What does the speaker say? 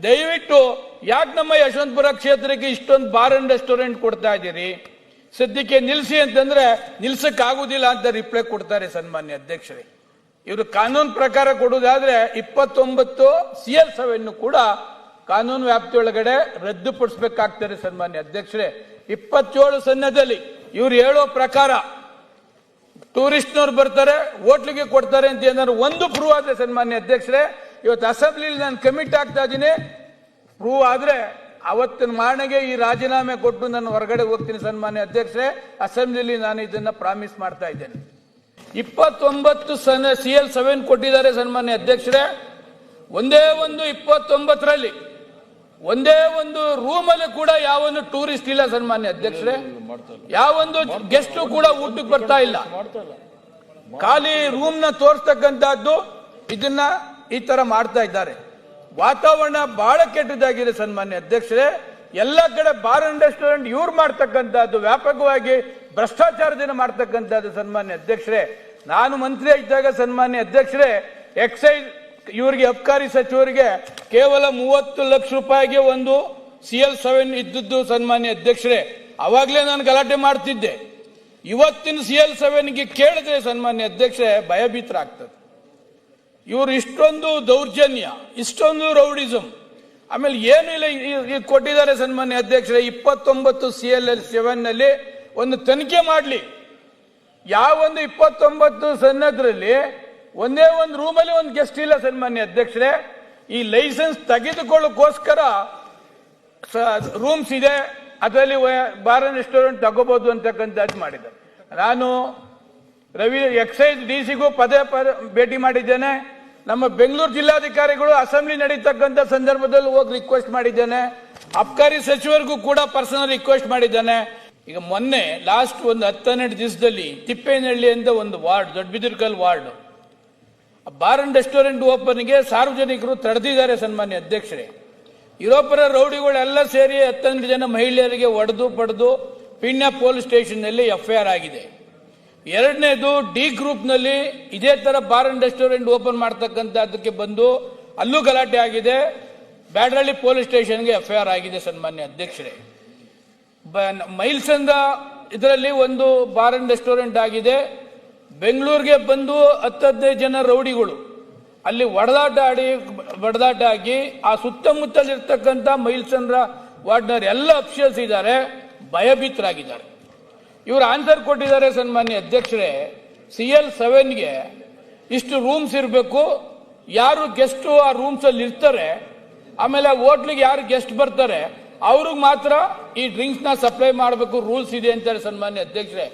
ದಯವಿಟ್ಟು ಯಾಕೆ ನಮ್ಮ ಯಶವಂತಪುರ ಕ್ಷೇತ್ರಕ್ಕೆ ಇಷ್ಟೊಂದು ಬಾರ್ ಅಂಡ್ ರೆಸ್ಟೋರೆಂಟ್ ಕೊಡ್ತಾ ಇದ್ದೀರಿ? ಸದ್ಯಕ್ಕೆ ನಿಲ್ಲಿಸಿ ಅಂತಂದ್ರೆ ನಿಲ್ಸಕ್ಕಾಗುದಿಲ್ಲ ಅಂತ ರಿಪ್ಲೈ ಕೊಡ್ತಾರೆ ಸನ್ಮಾನ್ಯ ಅಧ್ಯಕ್ಷರೇ. ಇವರು ಕಾನೂನು ಪ್ರಕಾರ ಕೊಡುವುದಾದ್ರೆ 29 CL7 ಕೂಡ ಕಾನೂನು ವ್ಯಾಪ್ತಿಯೊಳಗಡೆ ರದ್ದುಪಡಿಸಬೇಕಾಗ್ತಾರೆ ಸನ್ಮಾನ್ಯ ಅಧ್ಯಕ್ಷರೇ. 27 ಸನ್ನದಲ್ಲಿ ಇವ್ರು ಹೇಳೋ ಪ್ರಕಾರ ಟೂರಿಸ್ಟ್ನವ್ರು ಬರ್ತಾರೆ, ಹೋಟ್ಲಿಗೆ ಕೊಡ್ತಾರೆ ಅಂತ ಏನಾದ್ರು ಒಂದು ಪ್ರೂವ್ ಆದ್ರೆ ಸನ್ಮಾನ್ಯ ಅಧ್ಯಕ್ಷರೇ, ಇವತ್ತು ಅಸೆಂಬ್ಲಿಲಿ ನಾನು ಕಮಿಟ್ ಆಗ್ತಾ ಇದ್ದೀನಿ. ಪ್ರೂವ್ ಆದ್ರೆ ಅವತ್ತಿನ ಮಾರ್ನೆಗೆ ಈ ರಾಜೀನಾಮೆ ಕೊಟ್ಟು ನಾನು ಹೊರಗಡೆ ಹೋಗ್ತೀನಿ ಸನ್ಮಾನ್ಯ ಅಧ್ಯಕ್ಷರೇ. ಅಸೆಂಬ್ಲಿಲಿ ನಾನು ಇದನ್ನ ಪ್ರಾಮಿಸ್ ಮಾಡ್ತಾ ಇದ್ದೇನೆ. 29 CL7 ಕೊಟ್ಟಿದ್ದಾರೆ ಸನ್ಮಾನ್ಯ ಅಧ್ಯಕ್ಷರೇ. ಒಂದೇ ಒಂದು 29ರಲ್ಲಿ ಒಂದೇ ಒಂದು ರೂಮಲ್ಲಿ ಕೂಡ ಯಾವೊಂದು ಟೂರಿಸ್ಟ್ ಇಲ್ಲ ಸನ್ಮಾನ್ಯ ಅಧ್ಯಕ್ಷರೇ. ಯಾವೊಂದು ಗೆಸ್ಟ್ ಕೂಡ ಊಟಕ್ಕೆ ಬರ್ತಾ ಇಲ್ಲ. ಖಾಲಿ ರೂಮ್ ನ ತೋರಿಸ್ತಕ್ಕಂತಹದ್ದು ಇದನ್ನ ಈ ತರ ಮಾಡ್ತಾ ಇದ್ದಾರೆ. ವಾತಾವರಣ ಬಹಳ ಕೆಟ್ಟದಾಗಿದೆ ಸನ್ಮಾನ್ಯ ಅಧ್ಯಕ್ಷರೇ. ಎಲ್ಲ ಕಡೆ ಬಾರ್ ಅಂಡ್ ರೆಸ್ಟೋರೆಂಟ್ ಇವ್ರು ಮಾಡ್ತಕ್ಕಂಥದ್ದು, ವ್ಯಾಪಕವಾಗಿ ಭ್ರಷ್ಟಾಚಾರದಿಂದ ಮಾಡ್ತಕ್ಕಂಥದ್ದು ಸನ್ಮಾನ್ಯ ಅಧ್ಯಕ್ಷರೇ. ನಾನು ಮಂತ್ರಿ ಇದ್ದಾಗ ಸನ್ಮಾನ್ಯ ಅಧ್ಯಕ್ಷರೇ, ಎಕ್ಸೈಸ್ ಇವರಿಗೆ ಅಬ್ಕಾರಿ ಸಚಿವರಿಗೆ ಕೇವಲ 30 ಲಕ್ಷ ರೂಪಾಯಿಗೆ ಒಂದು CL7 ಇದ್ದದ್ದು ಸನ್ಮಾನ್ಯ ಅಧ್ಯಕ್ಷರೇ. ಅವಾಗಲೇ ನಾನು ಗಲಾಟೆ ಮಾಡ್ತಿದ್ದೆ. ಇವತ್ತಿನ CL7ಗೆ ಕೇಳಿದ್ರೆ ಸನ್ಮಾನ್ಯ ಅಧ್ಯಕ್ಷರೇ ಭಯಭೀತರಾಗ್ತದೆ. ಇವರು ಇಷ್ಟೊಂದು ದೌರ್ಜನ್ಯ, ಇಷ್ಟೊಂದು ರೌಡಿಸಂ, ಆಮೇಲೆ ಏನು ಇಲ್ಲ ಕೊಟ್ಟಿದ್ದಾರೆ ಸನ್ಮಾನ್ಯ ಅಧ್ಯಕ್ಷರೇ. 29 CL7 ನಲ್ಲಿ ಒಂದು ತನಿಖೆ ಮಾಡಲಿ. ಯಾವೊಂದು 29 ಸನ್ನದ್ರಲ್ಲಿ ಒಂದೇ ಒಂದು ರೂಮಲ್ಲಿ ಒಂದು ಗೆಸ್ಟ್ ಇಲ್ಲ ಸನ್ಮಾನ್ಯ ಅಧ್ಯಕ್ಷರೇ. ಈ ಲೈಸೆನ್ಸ್ ತೆಗೆದುಕೊಳ್ಳೋಕೋಸ್ಕರ ರೂಮ್ಸ್ ಇದೆ, ಅದರಲ್ಲಿ ಬಾರ್ ಅಂಡ್ ರೆಸ್ಟೋರೆಂಟ್ ತಗೋಬಹುದು ಅಂತಕ್ಕಂಥದ್ದು ಮಾಡಿದ್ದಾರೆ. ನಾನು ಎಕ್ಸೈಸ್ DC ಪದೇ ಭೇಟಿ ಮಾಡಿದ್ದೇನೆ. ನಮ್ಮ ಬೆಂಗಳೂರು ಜಿಲ್ಲಾಧಿಕಾರಿಗಳು ಅಸೆಂಬ್ಲಿ ನಡೀತಕ್ಕಂಥ ಸಂದರ್ಭದಲ್ಲಿ ಹೋಗಿ ರಿಕ್ವೆಸ್ಟ್ ಮಾಡಿದ್ದೇನೆ. ಅಬ್ಕಾರಿ ಸಚಿವರಿಗೂ ಕೂಡ ಪರ್ಸನಲ್ ರಿಕ್ವೆಸ್ಟ್ ಮಾಡಿದ್ದೇನೆ. ಈಗ ಮೊನ್ನೆ ಲಾಸ್ಟ್ ಒಂದು 10-12 ದಿವಸದಲ್ಲಿ ತಿಪ್ಪೇನಹಳ್ಳಿ ಅಂತ ಒಂದು ward, Doddabidirkal ward, bar and restaurant ಓಪನ್ಗೆ ಸಾರ್ವಜನಿಕರು ತಡೆದಿದ್ದಾರೆ ಸನ್ಮಾನ್ಯ ಅಧ್ಯಕ್ಷರೇ. ಯುರೋಪರ ರೌಡಿಗಳೆಲ್ಲ ಸೇರಿ 12 ಜನ ಮಹಿಳೆಯರಿಗೆ ಹೊಡೆದು ಪಡೆದು ಪಿಣ್ಯ ಪೊಲೀಸ್ ಸ್ಟೇಷನ್ ನಲ್ಲಿ FIR ಆಗಿದೆ. ಎರಡನೇದು D ಗ್ರೂಪ್ ನಲ್ಲಿ ಇದೇ ತರ ಬಾರ್ ಅಂಡ್ ರೆಸ್ಟೋರೆಂಟ್ ಓಪನ್ ಮಾಡ್ತಕ್ಕಂಥದ್ದಕ್ಕೆ ಬಂದು ಅಲ್ಲೂ ಗಲಾಟೆ ಆಗಿದೆ. ಬ್ಯಾಡರಳ್ಳಿ ಪೊಲೀಸ್ ಸ್ಟೇಷನ್ಗೆ FIR ಆಗಿದೆ ಸನ್ಮಾನ್ಯ ಅಧ್ಯಕ್ಷರೇ. ಮೈಲ್ಸಂದ ಇದರಲ್ಲಿ ಒಂದು ಬಾರ್ ಅಂಡ್ ರೆಸ್ಟೋರೆಂಟ್ ಆಗಿದೆ. ಬೆಂಗಳೂರಿಗೆ ಬಂದು 10-15 ಜನ ರೌಡಿಗಳು ಅಲ್ಲಿ ಹೊಡೆದಾಟ ಆಗಿ ಆ ಸುತ್ತಮುತ್ತಲಿರ್ತಕ್ಕಂಥ ಮೈಲ್ಸಂದ್ರ ವಾರ್ಡ್ನರ್ ಎಲ್ಲ ಅಫಿಷಿಯಲ್ಸ್ ಇದ್ದಾರೆ, ಭಯಭೀತರಾಗಿದ್ದಾರೆ. ಇವರು ಆನ್ಸರ್ ಕೊಟ್ಟಿದ್ದಾರೆ ಸನ್ಮಾನ್ಯ ಅಧ್ಯಕ್ಷರೇ. CL7ಗೆ ಇಷ್ಟು ರೂಮ್ಸ್ ಇರಬೇಕು, ಯಾರು ಗೆಸ್ಟ್ ಆ ರೂಮ್ಸ್ ಅಲ್ಲಿ ಇರ್ತಾರೆ, ಆಮೇಲೆ ಹೋಟ್ಲಿಗೆ ಯಾರು ಗೆಸ್ಟ್ ಬರ್ತಾರೆ ಅವ್ರಿಗೆ ಮಾತ್ರ ಈ ಡ್ರಿಂಕ್ಸ್ ನ ಸಪ್ಲೈ ಮಾಡಬೇಕು, ರೂಲ್ಸ್ ಇದೆ ಅಂತಾರೆ ಸನ್ಮಾನ್ಯ ಅಧ್ಯಕ್ಷರೇ.